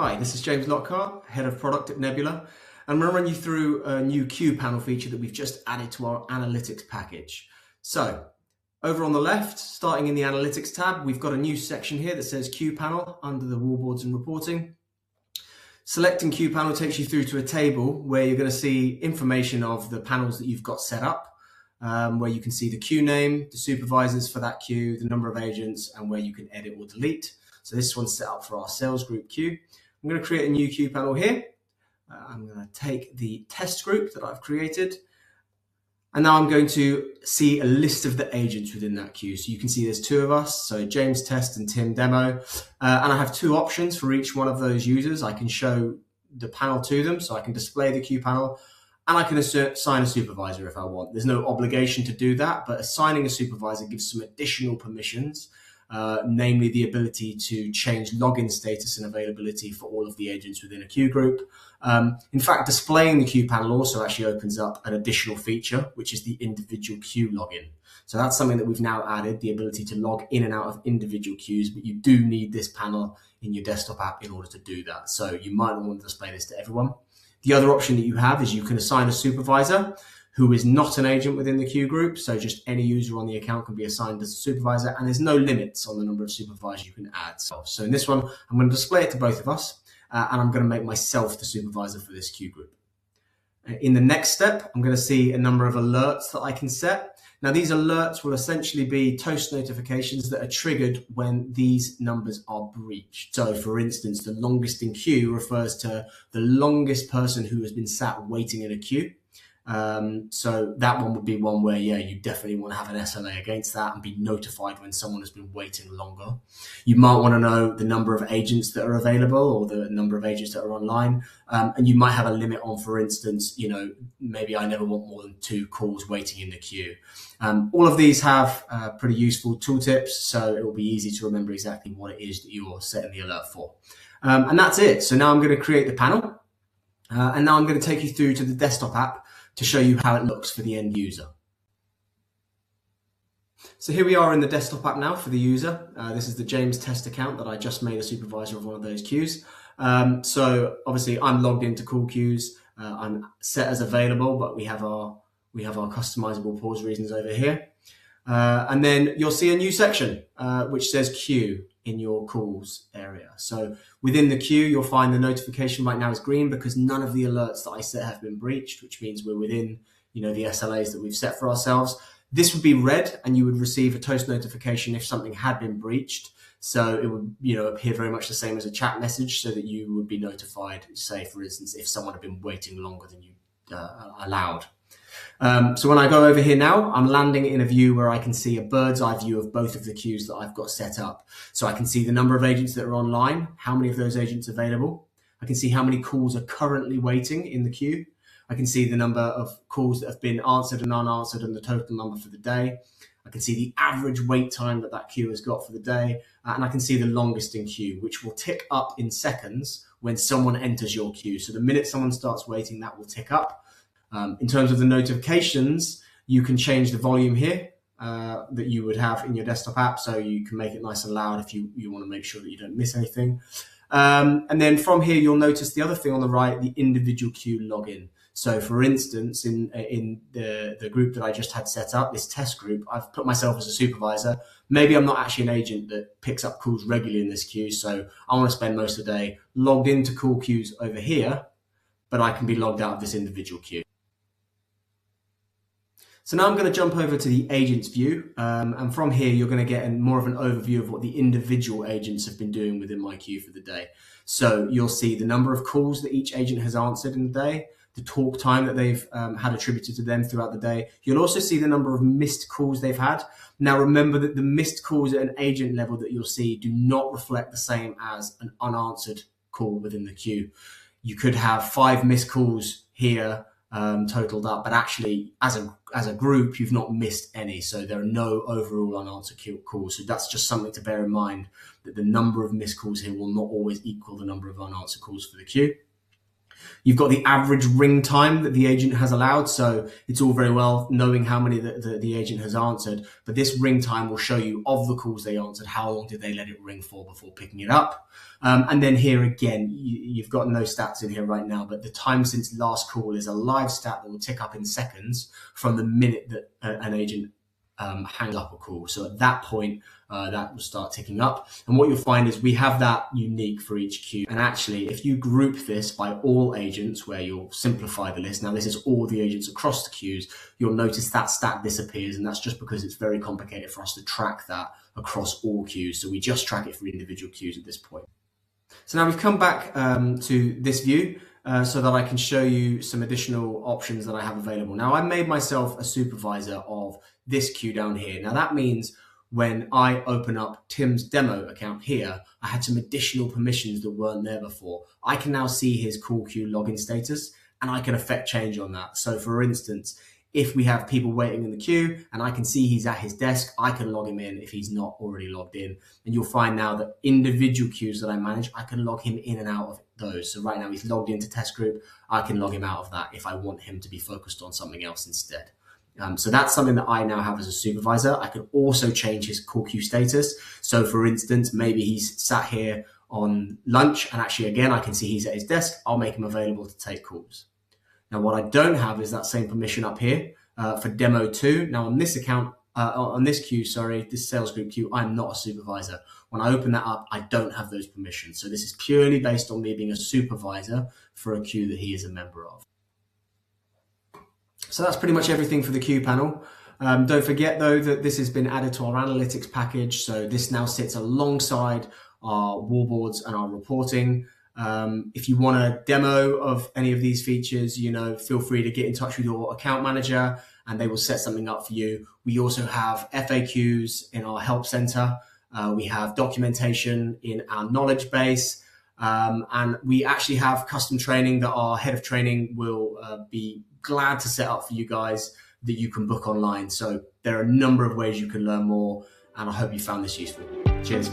Hi, this is James Lockhart, Head of Product at Nebula, and I'm going to run you through a new queue panel feature that we've just added to our analytics package. So, over on the left, starting in the analytics tab, we've got a new section here that says queue panel under the wallboards and reporting. Selecting queue panel takes you through to a table where you're going to see information of the panels that you've got set up, where you can see the queue name, the supervisors for that queue, the number of agents, and where you can edit or delete. So this one's set up for our sales group queue. I'm going to create a new queue panel here. I'm going to take the test group that I've created, and now I'm going to see a list of the agents within that queue. So you can see there's two of us, so James Test and Tim Demo, and I have two options for each one of those users. I can show the panel to them, so I can display the queue panel, and I can assign a supervisor if I want. There's no obligation to do that, but assigning a supervisor gives some additional permissions. Namely the ability to change login status and availability for all of the agents within a queue group. In fact, displaying the queue panel also actually opens up an additional feature, which is the individual queue login. So that's something that we've now added, the ability to log in and out of individual queues, but you do need this panel in your desktop app in order to do that. So you might not want to display this to everyone. The other option that you have is you can assign a supervisor who is not an agent within the queue group. So just any user on the account can be assigned as a supervisor, and there's no limits on the number of supervisors you can add. So in this one, I'm going to display it to both of us, and I'm going to make myself the supervisor for this queue group. In the next step, I'm going to see a number of alerts that I can set. Now, these alerts will essentially be toast notifications that are triggered when these numbers are breached. So, for instance, the longest in queue refers to the longest person who has been sat waiting in a queue. So that one would be one where, you definitely want to have an SLA against that and be notified when someone has been waiting longer. You might want to know the number of agents that are available or the number of agents that are online. And you might have a limit on, for instance, maybe I never want more than 2 calls waiting in the queue. All of these have pretty useful tooltips, so it will be easy to remember exactly what it is that you're setting the alert for. And that's it. So now I'm going to create the panel. And now I'm going to take you through to the desktop app to show you how it looks for the end user. So here we are in the desktop app now for the user. This is the James Test account that I just made a supervisor of one of those queues. So obviously I'm logged into call queues. I'm set as available, but we have our customizable pause reasons over here. And then you'll see a new section which says queue in your calls area. So within the queue, you'll find the notification right now is green because none of the alerts that I set have been breached, which means we're within, the SLAs that we've set for ourselves. This would be red, and you would receive a toast notification if something had been breached. So it would, appear very much the same as a chat message, so that you would be notified, say, for instance, if someone had been waiting longer than you allowed. So when I go over here now, I'm landing in a view where I can see a bird's eye view of both of the queues that I've got set up. So I can see the number of agents that are online, how many of those agents are available. I can see how many calls are currently waiting in the queue. I can see the number of calls that have been answered and unanswered and the total number for the day. I can see the average wait time that queue has got for the day. And I can see the longest in queue, which will tick up in seconds when someone enters your queue. So the minute someone starts waiting, that will tick up. In terms of the notifications, you can change the volume here that you would have in your desktop app. So you can make it nice and loud if you want to make sure that you don't miss anything. And then from here, you'll notice the other thing on the right, the individual queue login. So for instance, in the group that I just had set up, this test group, I've put myself as a supervisor. Maybe I'm not actually an agent that picks up calls regularly in this queue. So I want to spend most of the day logged into call queues over here, but I can be logged out of this individual queue. So now I'm going to jump over to the agents view, and from here you're going to get more of an overview of what the individual agents have been doing within my queue for the day. So you'll see the number of calls that each agent has answered in the day, the talk time that they've had attributed to them throughout the day. You'll also see the number of missed calls they've had. Now remember that the missed calls at an agent level that you'll see do not reflect the same as an unanswered call within the queue. You could have 5 missed calls here totaled up, but actually as a group you've not missed any, so there are no overall unanswered calls. So that's just something to bear in mind, that the number of missed calls here will not always equal the number of unanswered calls for the queue. You've got the average ring time that the agent has allowed. So it's all very well knowing how many the agent has answered, but this ring time will show you of the calls they answered, how long did they let it ring for before picking it up. And then here again, you've got no stats in here right now, but the time since last call is a live stat that will tick up in seconds from the minute that an agent hang up a call. So at that point, that will start ticking up. And what you'll find is we have that unique for each queue. And actually, if you group this by all agents, where you'll simplify the list, now this is all the agents across the queues, you'll notice that stat disappears. And that's just because it's very complicated for us to track that across all queues. So we just track it for individual queues at this point. So now we've come back to this view so that I can show you some additional options that I have available. Now I made myself a supervisor of this queue down here. Now that means when I open up Tim's demo account here, I had some additional permissions that weren't there before. I can now see his call queue login status and I can affect change on that. So for instance, if we have people waiting in the queue and I can see he's at his desk, I can log him in if he's not already logged in. And you'll find now that individual queues that I manage, I can log him in and out of those. So right now he's logged into test group. I can log him out of that if I want him to be focused on something else instead. So that's something that I now have as a supervisor. I can also change his call queue status. So for instance, maybe he's sat here on lunch and actually again, I can see he's at his desk. I'll make him available to take calls. Now, what I don't have is that same permission up here for demo 2. Now on this account, on this queue, this sales group queue, I'm not a supervisor. When I open that up, I don't have those permissions. So this is purely based on me being a supervisor for a queue that he is a member of. So that's pretty much everything for the queue panel. Don't forget though that this has been added to our analytics package. So this now sits alongside our wallboards and our reporting. If you want a demo of any of these features, feel free to get in touch with your account manager and they will set something up for you. We also have FAQs in our help center. We have documentation in our knowledge base. And we actually have custom training that our head of training will be glad to set up for you guys that you can book online. So there are a number of ways you can learn more, and I hope you found this useful. Cheers.